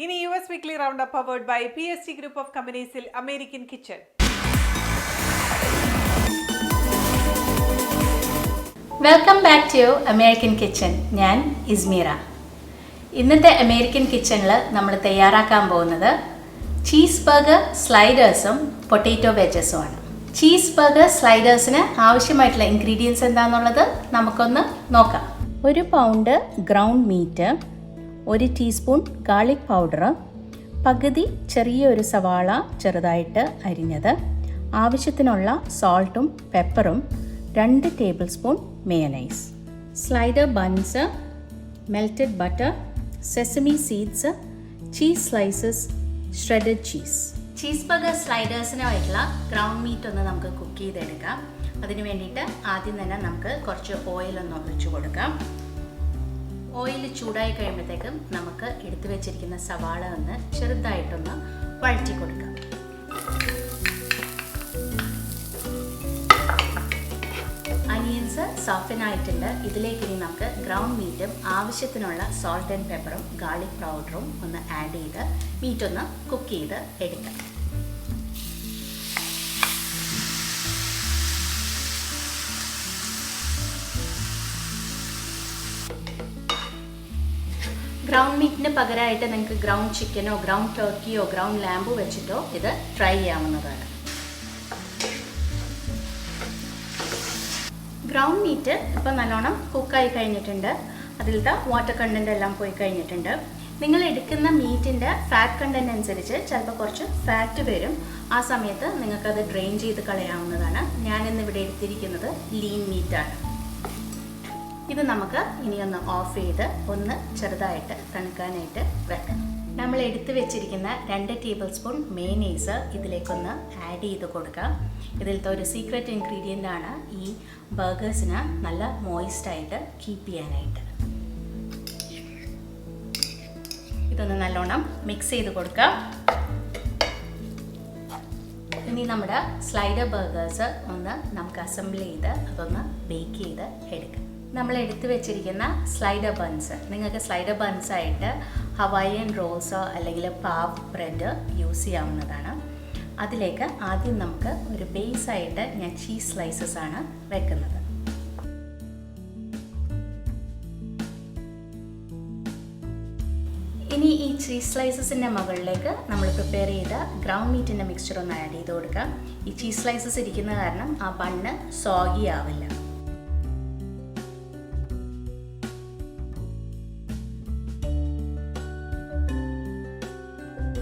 ഇനി US Weekly Roundup powered by PSG Group of Companies American Kitchen. Welcome back to American kitchen. ഞാൻ ഇസ്മീറ. ഇന്നത്തെ American കിച്ചണിൽ നമ്മൾ തയ്യാറാക്കാൻ പോകുന്നത് ചീസ് ബർഗർ സ്ലൈഡേഴ്സും പൊട്ടാറ്റോ വെജസുമാണ്. ചീസ് ബർഗർ സ്ലൈഡേഴ്സിന് ആവശ്യമായിട്ടുള്ള ഇൻഗ്രീഡിയൻസ് എന്താണെന്നുള്ളത് നമുക്കൊന്ന് നോക്കാം. 1 pound ground meat, 1 teaspoon garlic powder, പകുതി ചെറിയൊരു സവാള ചെറുതായിട്ട് അരിഞ്ഞത്, ആവശ്യത്തിനുള്ള സോൾട്ടും പെപ്പറും, 2 tablespoon mayonnaise, slider buns, melted butter, sesame seeds, cheese slices, shredded cheese. Cheese burger സ്ലൈഡേഴ്സിനായിട്ടുള്ള ഗ്രൗണ്ട് മീറ്റ് ഒന്ന് നമുക്ക് കുക്ക് ചെയ്തെടുക്കാം. അതിന് വേണ്ടിയിട്ട് ആദ്യം തന്നെ നമുക്ക് കുറച്ച് ഓയിലൊന്ന് ഒഴിച്ചു കൊടുക്കാം. ഓയിൽ ചൂടായി കഴിയുമ്പോഴത്തേക്കും നമുക്ക് എടുത്തു വെച്ചിരിക്കുന്ന സവാള ഒന്ന് ചെറുതായിട്ടൊന്ന് വഴറ്റി കൊടുക്കാം. അനിയൻസ് സോഫ്റ്റൻ ആയിട്ടുണ്ട്. ഇതിലേക്ക് ഇനി നമുക്ക് ഗ്രൗണ്ട് മീറ്റും ആവശ്യത്തിനുള്ള സോൾട്ട് ആൻഡ് പെപ്പറും ഗാർലിക് പൗഡറും ഒന്ന് ആഡ് ചെയ്ത് മീറ്റൊന്ന് കുക്ക് ചെയ്ത് എടുക്കാം. ഗ്രൗണ്ട് മീറ്റിന് പകരമായിട്ട് നിങ്ങൾക്ക് ഗ്രൗണ്ട് ചിക്കനോ ഗ്രൗണ്ട് ടർക്കിയോ ഗ്രൗണ്ട് ലാമ്പോ വെച്ചിട്ടോ ഇത് ട്രൈ ചെയ്യാവുന്നതാണ്. ഗ്രൗണ്ട് മീറ്റ് ഇപ്പോൾ നല്ലോണം കുക്കായി കഴിഞ്ഞിട്ടുണ്ട്. അതിലത്തെ വാട്ടർ കണ്ടൻറ്റ് എല്ലാം പോയി കഴിഞ്ഞിട്ടുണ്ട്. നിങ്ങൾ എടുക്കുന്ന മീറ്റിൻ്റെ ഫാറ്റ് കണ്ടൻറ്റ് അനുസരിച്ച് ചിലപ്പോൾ കുറച്ച് ഫാറ്റ് വരും. ആ സമയത്ത് നിങ്ങൾക്കത് ഡ്രെയിൻ ചെയ്ത് കളയാവുന്നതാണ്. ഞാനിന്നിവിടെ എടുത്തിരിക്കുന്നത് ലീൻ മീറ്റാണ്. ഇത് നമുക്ക് ഇനിയൊന്ന് ഓഫ് ചെയ്ത് ഒന്ന് ചെറുതായിട്ട് തണുക്കാനായിട്ട് വെക്കണം. നമ്മൾ എടുത്തു വെച്ചിരിക്കുന്ന 2 ടേബിൾ സ്പൂൺ മേയനൈസ് ഇതിലേക്കൊന്ന് ആഡ് ചെയ്ത് കൊടുക്കാം. ഇതിലത്തെ ഒരു സീക്രട്ട് ഇൻഗ്രീഡിയൻ്റ് ആണ് ഈ ബർഗേഴ്സിന് നല്ല മോയിസ്റ്റായിട്ട് കീപ്പ് ചെയ്യാനായിട്ട്. ഇതൊന്ന് നല്ലോണം മിക്സ് ചെയ്ത് കൊടുക്കാം. ഇനി നമ്മുടെ സ്ലൈഡർ ബർഗേഴ്സ് ഒന്ന് നമുക്ക് അസംബിൾ ചെയ്ത് അതൊന്ന് ബേക്ക് ചെയ്ത് എടുക്കാം. നമ്മൾ എടുത്തു വെച്ചിരിക്കുന്ന സ്ലൈഡർ ബൺസ്, നിങ്ങൾക്ക് സ്ലൈഡർ ബൺസായിട്ട് ഹവായിയൻ റോൾസോ അല്ലെങ്കിൽ പാവ് ബ്രെഡ് യൂസ് ചെയ്യാവുന്നതാണ്. അതിലേക്ക് ആദ്യം നമുക്ക് ഒരു ബേസായിട്ട് ഞാൻ ചീസ് സ്ലൈസസ് ആണ് വെക്കുന്നത്. ഇനി ഈ ചീസ് സ്ലൈസസിൻ്റെ മുകളിലേക്ക് നമ്മൾ പ്രിപ്പയർ ചെയ്ത ഗ്രൗണ്ട് മീറ്റിൻ്റെ മിക്സ്ചർ ഒന്ന് ആഡ് ചെയ്ത് കൊടുക്കാം. ഈ ചീസ് സ്ലൈസസ് ഇരിക്കുന്ന കാരണം ആ ബണ്ണ് സോഗി ആവില്ല.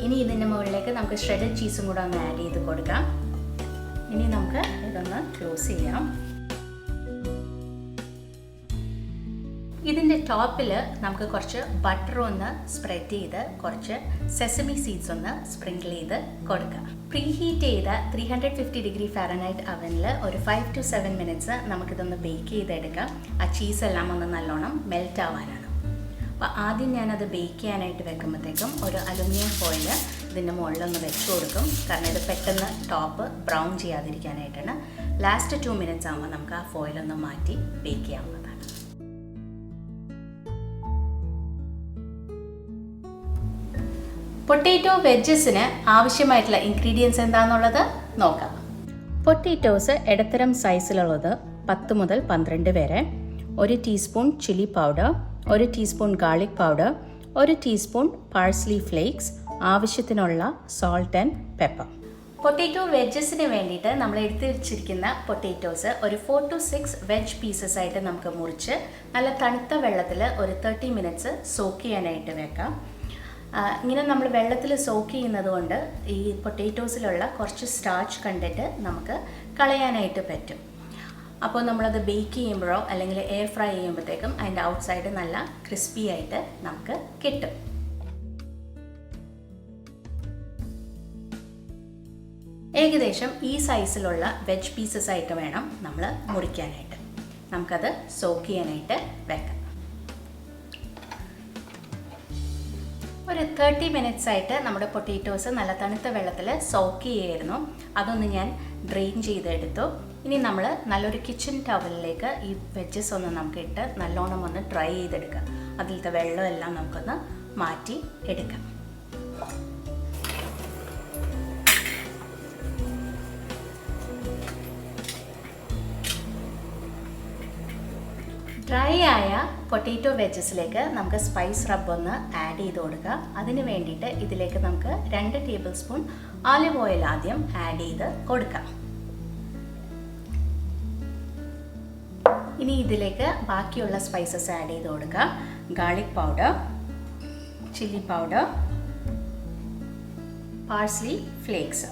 ഇനി ഇതിൻ്റെ മുകളിലേക്ക് നമുക്ക് ഷ്രെഡഡ് ചീസും കൂടെ ഒന്ന് ആഡ് ചെയ്ത് കൊടുക്കാം. ഇനി നമുക്ക് ഇതൊന്ന് ക്ലോസ് ചെയ്യാം. ഇതിൻ്റെ ടോപ്പിൽ നമുക്ക് കുറച്ച് ബട്ടർ ഒന്ന് സ്പ്രെഡ് ചെയ്ത് കുറച്ച് സെസമി സീഡ്സ് ഒന്ന് സ്പ്രിങ്കിൾ ചെയ്ത് കൊടുക്കാം. പ്രീ ഹീറ്റ് ചെയ്ത 350 ഡിഗ്രി ഫാരനൈറ്റ് അവനിൽ ഒരു 5 to 7 മിനിറ്റ്സ് നമുക്കിതൊന്ന് ബേക്ക് ചെയ്തെടുക്കാം. ആ ചീസെല്ലാം ഒന്ന് നല്ലോണം മെൽറ്റ് ആവാനാണ്. അപ്പോൾ ആദ്യം ഞാനത് ബേക്ക് ചെയ്യാനായിട്ട് വെക്കുമ്പോഴത്തേക്കും ഒരു അലുമിനിയം ഫോയിൽ ഇതിൻ്റെ മുകളിലൊന്ന് വെച്ച് കൊടുക്കും. കാരണം ഇത് പെട്ടെന്ന് ടോപ്പ് ബ്രൗൺ ചെയ്യാതിരിക്കാനായിട്ടാണ്. ലാസ്റ്റ് 2 മിനിറ്റ്സ് ആകുമ്പോൾ നമുക്ക് ആ ഫോയിലൊന്ന് മാറ്റി ബേക്ക് ചെയ്യാവുന്നതാണ്. പൊട്ടാറ്റോ വെജസിന് ആവശ്യമായിട്ടുള്ള ഇൻഗ്രീഡിയൻസ് എന്താണെന്നുള്ളത് നോക്കാം. പൊട്ടാറ്റോസ് ഇടത്തരം സൈസിലുള്ളത് 10 മുതൽ 12 വരെ, 1 teaspoon chilli powder, 1 teaspoon garlic powder, 1 teaspoon parsley flakes, ആവശ്യത്തിനുള്ള സോൾട്ട് ആൻഡ് പെപ്പർ. പൊട്ടാറ്റോ വെജസിന് വേണ്ടിയിട്ട് നമ്മൾ എടുത്ത് വെച്ചിരിക്കുന്ന പൊട്ടാറ്റോസ് ഒരു 4 to 6 വെജ് പീസസ് ആയിട്ട് നമുക്ക് മുറിച്ച് നല്ല തണുത്ത വെള്ളത്തിൽ ഒരു 30 മിനിറ്റ്സ് സോക്ക് ചെയ്യാനായിട്ട് വെക്കാം. ഇങ്ങനെ നമ്മൾ വെള്ളത്തിൽ സോക്ക് ചെയ്യുന്നത് കൊണ്ട് ഈ പൊട്ടാറ്റോസിലുള്ള കുറച്ച് സ്റ്റാർച്ച് കണ്ടൻറ്റ് നമുക്ക് കളയാനായിട്ട് പറ്റും. അപ്പോൾ നമ്മളത് ബേക്ക് ചെയ്യുമ്പോഴോ അല്ലെങ്കിൽ എയർ ഫ്രൈ ചെയ്യുമ്പോഴത്തേക്കും അതിൻ്റെ ഔട്ട്സൈഡ് നല്ല ക്രിസ്പി ആയിട്ട് നമുക്ക് കിട്ടും. ഏകദേശം ഈ സൈസിലുള്ള വെജ് പീസസ് ആയിട്ട് വേണം നമ്മൾ മുറിക്കാനായിട്ട്. നമുക്കത് സോക്ക് ചെയ്യാനായിട്ട് വെക്കാം. ഒരു 30 മിനിറ്റ്സ് ആയിട്ട് നമ്മുടെ പൊട്ടാറ്റോസ് നല്ല തണുത്ത വെള്ളത്തിൽ സോക്ക് ചെയ്യായിരുന്നു. അതൊന്ന് ഞാൻ ഡ്രെയിൻ ചെയ്തെടുത്തു. ഇനി നമ്മൾ നല്ലൊരു കിച്ചൺ ടവലിലേക്ക് ഈ വെജസ് ഒന്ന് നമുക്ക് ഇട്ട് നല്ലോണം ഒന്ന് ഡ്രൈ ചെയ്തെടുക്കാം. അതിലത്തെ വെള്ളമെല്ലാം നമുക്കൊന്ന് മാറ്റി എടുക്കാം. ഡ്രൈ ആയ പൊട്ടാറ്റോ വെജസിലേക്ക് നമുക്ക് സ്പൈസ് റബ്ബ് ഒന്ന് ആഡ് ചെയ്ത് കൊടുക്കുക. അതിന് വേണ്ടിയിട്ട് ഇതിലേക്ക് നമുക്ക് 2 ടേബിൾ സ്പൂൺ ഓലിവ് ഓയിൽ ആദ്യം ആഡ് ചെയ്ത് കൊടുക്കാം. ഇനി ഇതിലേക്ക് ബാക്കിയുള്ള സ്പൈസസ് ആഡ് ചെയ്ത് കൊടുക്കുക. Garlic powder, chilli powder, parsley flakes,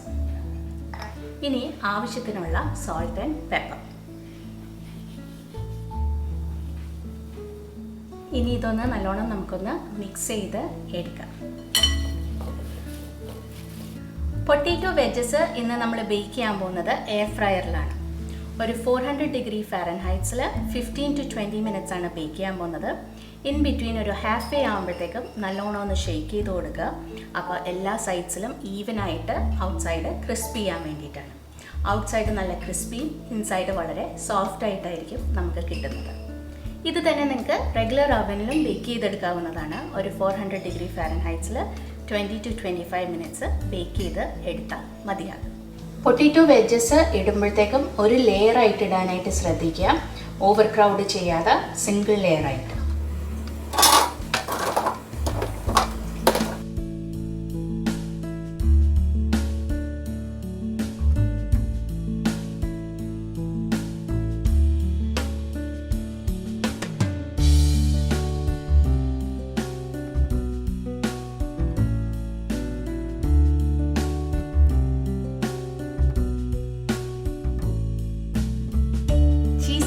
ഇനി ആവശ്യത്തിനുള്ള സോൾട്ട് ആൻഡ് പെപ്പർ. ഇനി ഇതൊന്ന് നല്ലോണം നമുക്കൊന്ന് മിക്സ് ചെയ്ത് എടുക്കാം. പൊട്ടാറ്റോ വെജസ് ഇന്ന് നമ്മൾ ബേക്ക് ചെയ്യാൻ പോകുന്നത് എയർ ഫ്രയറിലാണ്. ഒരു 400 ഡിഗ്രി ഫാരൻഹൈറ്റ്സിൽ 15 to 20 മിനിറ്റ്സ് ആണ് ബേക്ക് ചെയ്യാൻ പോകുന്നത്. ഇൻ ബിറ്റ്വീൻ ഒരു ഹാഫ് വേ ആകുമ്പോഴത്തേക്കും നല്ലോണം ഒന്ന് ഷെയ്ക്ക് ചെയ്ത് കൊടുക്കുക. അപ്പോൾ എല്ലാ സൈഡ്സിലും ഈവനായിട്ട് ഔട്ട്സൈഡ് ക്രിസ്പി ചെയ്യാൻ വേണ്ടിയിട്ടാണ്. ഔട്ട്സൈഡ് നല്ല ക്രിസ്പിയും ഇൻസൈഡ് വളരെ സോഫ്റ്റ് ആയിട്ടായിരിക്കും നമുക്ക് കിട്ടുന്നത്. ഇത് തന്നെ നിങ്ങൾക്ക് റെഗുലർ ഓവനിലും ബേക്ക് ചെയ്തെടുക്കാവുന്നതാണ്. ഒരു 400 ഡിഗ്രി ഫാരൻഹൈറ്റ്സിൽ 20 to 25 മിനിറ്റ്സ് ബേക്ക് ചെയ്ത് എടുത്താൽ മതിയാകും. പൊട്ടാറ്റോ വെജസ് ഇടുമ്പോഴത്തേക്കും ഒരു ലെയർ ആയിട്ട് ഇടാനായിട്ട് ശ്രദ്ധിക്കുക. ഓവർ ക്രൗഡ് ചെയ്യാതെ സിംഗിൾ ലെയർ ആയിട്ട്.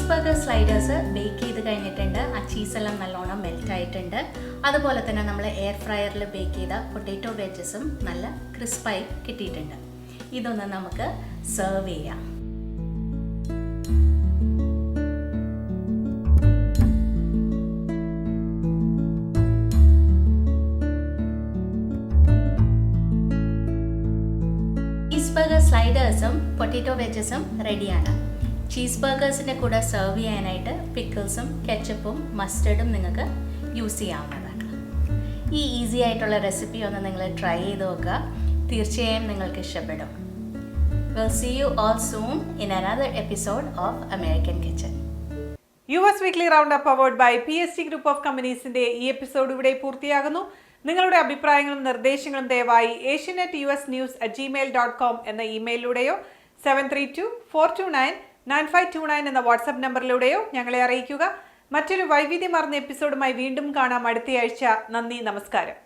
ബർഗർ സ്ലൈഡേഴ്സ് ബേക്ക് ചെയ്ത് കഴിഞ്ഞിട്ടുണ്ട്. ആ ചീസെല്ലാം നല്ലോണം മെൽറ്റ് ആയിട്ടുണ്ട്. അതുപോലെ തന്നെ നമ്മൾ എയർ ഫ്രയറിൽ ബേക്ക് ചെയ്ത പൊട്ടാറ്റോ വെജസും നല്ല ക്രിസ്പായി കിട്ടിയിട്ടുണ്ട്. ഇതൊന്ന് നമുക്ക് സെർവ് ചെയ്യാം. ചീസ് ബർഗർ സ്ലൈഡേഴ്സും പൊട്ടാറ്റോ വെജസും റെഡിയാണ്. ചീസ് ബർഗേഴ്സിൻ്റെ കൂടെ സെർവ് ചെയ്യാനായിട്ട് പിക്കിൾസും കെച്ചപ്പും മസ്റ്റർഡും നിങ്ങൾക്ക് യൂസ് ചെയ്യാവുന്നതാണ്. ഈ ഈസി ആയിട്ടുള്ള റെസിപ്പി ഒന്ന് നിങ്ങൾ ട്രൈ ചെയ്ത് നോക്കുക. തീർച്ചയായും നിങ്ങൾക്ക് ഇഷ്ടപ്പെടും. We'll see you all soon in another episode of American Kitchen. US Weekly Roundup powered by PST Group of Companies-ന്റെ ഈ എപ്പിസോഡ് ഇവിടെ പൂർത്തിയാകുന്നു. നിങ്ങളുടെ അഭിപ്രായങ്ങളും നിർദ്ദേശങ്ങളും ദയവായി asianetUSnews@gmail.com എന്ന ഇമെയിലിലൂടെയോ 7324299529 എന്ന വാട്സ്ആപ്പ് നമ്പറിലൂടെയോ ഞങ്ങളെ അറിയിക്കുക. മറ്റൊരു വൈവിധ്യമാർന്ന എപ്പിസോഡുമായി വീണ്ടും കാണാം അടുത്തയാഴ്ച. നന്ദി, നമസ്കാരം.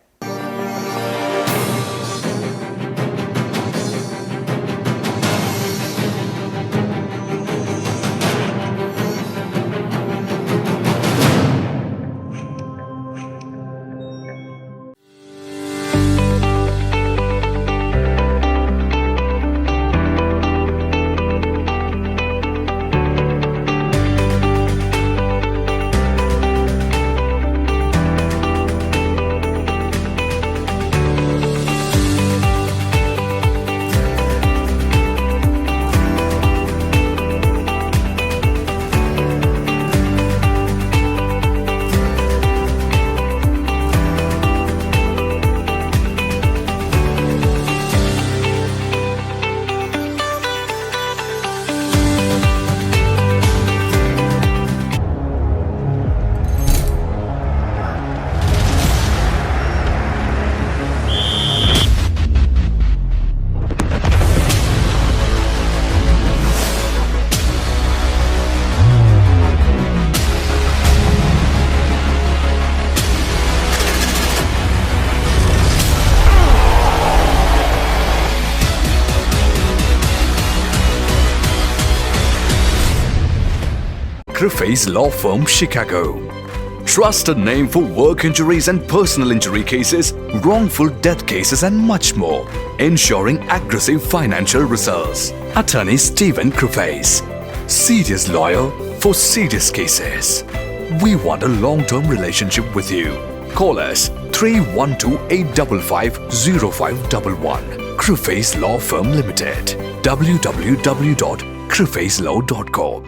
Griffey's Law Firm, Chicago. Trusted name for work injuries and personal injury cases, wrongful death cases and much more. Ensuring aggressive financial results. Attorney Stephen Griffey's. Serious lawyer for serious cases. We want a long-term relationship with you. Call us 312-855-0511. Griffey's Law Firm Limited. www.griffeyslaw.com